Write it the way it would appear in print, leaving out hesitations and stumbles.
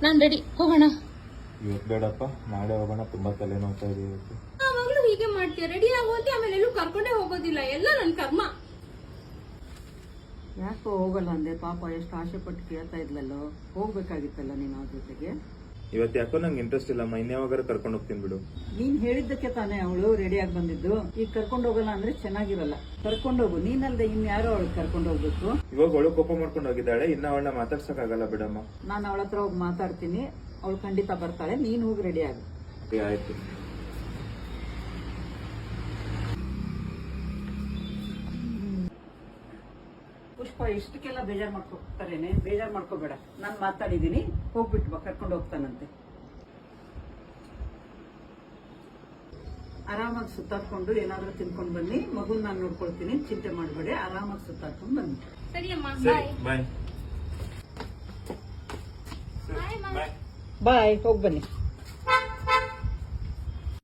ನಾನ್ ready, ಹೋಗೋಣ. ಇವತ್ತು ಬೇಡಪ್ಪ, ನಾಳೆ ಹೋಗೋಣ. ತುಂಬಾ ತಲೆನೋವ್ತಾ ಇದೆ ಇವತ್ತು. ಮಗಳು ಹೀಗೆ ಮಾಡ್ತೀಯ, ರೆಡಿ ಆಗೋತಿ, ಆಮೇಲೆ ಎಲ್ಲೂ ಕರ್ಕೊಂಡೇ ಹೋಗೋದಿಲ್ಲ. ಎಲ್ಲ ನನ್ ಕರ್ಮ. ಯಾಕೋ ಹೋಗಲ್ಲ ಅಂದೆ? ಪಾಪ ಎಷ್ಟು ಆಸೆ ಪಟ್ಟು ಕೇಳ್ತಾ ಇದ್ಲಲ್ಲೋ, ಹೋಗ್ಬೇಕಾಗಿತ್ತಲ್ಲ ನೀನು ಅವ್ರ ಜೊತೆಗೆ. ಇವತ್ತು ಯಾಕೋ ನಂಗೆ ಇಂಟ್ರೆಸ್ಟ್ ಇಲ್ಲಮ್ಮ. ಇನ್ಯಾವಾಗಾರ ಕರ್ಕೊಂಡು ಹೋಗ್ತೀನಿ ಬಿಡು. ನೀನ್ ಹೇಳಿದ್ದಕ್ಕೆ ತಾನೇ ಅವಳು ರೆಡಿಯಾಗಿ ಬಂದಿದ್ದು. ಈಗ ಕರ್ಕೊಂಡು ಹೋಗಲ್ಲ ಅಂದ್ರೆ ಚೆನ್ನಾಗಿರಲ್ಲ. ಕರ್ಕೊಂಡು ಹೋಗು, ನೀನಲ್ದೆ ಇನ್ಯಾರೋ ಅವಳು ಕರ್ಕೊಂಡು ಹೋಗ್ಬೇಕು. ಇವಾಗ ಅವಳು ಕೋಪ ಮಾಡ್ಕೊಂಡು ಹೋಗಿದ್ದಾಳೆ, ಇನ್ನ ಅವಳನ್ನ ಮಾತಾಡ್ಸಕ್ ಆಗಲ್ಲ ಬಿಡಮ್ಮ. ನಾನು ಅವಳ ಹತ್ರ ಹೋಗಿ ಮಾತಾಡ್ತೀನಿ, ಅವಳು ಖಂಡಿತ ಬರ್ತಾಳೆ. ನೀನ್ ಹೋಗಿ ರೆಡಿ ಆಗು. ಆಯ್ತು. ಪುಷ್ಪ ಇಷ್ಟಕ್ಕೆಲ್ಲ ಬೇಜಾರ್ ಮಾಡ್ಕೊತಾರೇನೆ? ಬೇಜಾರ್ ಮಾಡ್ಕೋಬೇಡ, ನಾನ್ ಮಾತಾಡಿದೀನಿ. ಹೋಗ್ಬಿಟ್ಟು ಬಾ, ಕರ್ಕೊಂಡು ಹೋಗ್ತಾನಂತೆ. ಆರಾಮಾಗಿ ಸುತ್ತಾಡ್ಕೊಂಡು ಏನಾದ್ರೂ ತಿನ್ಕೊಂಡು ಬನ್ನಿ. ಮಗುನ್ ನಾನು ನೋಡ್ಕೊಳ್ತೀನಿ, ಚಿಂತೆ ಮಾಡಬೇಡಿ. ಆರಾಮಾಗಿ ಸುತ್ತಾಡ್ಕೊಂಡು ಬನ್ನಿ. ಸರಿ ಅಮ್ಮ, ಬಾಯ್. ಬಾಯ್, ಹೋಗಿ ಬನ್ನಿ.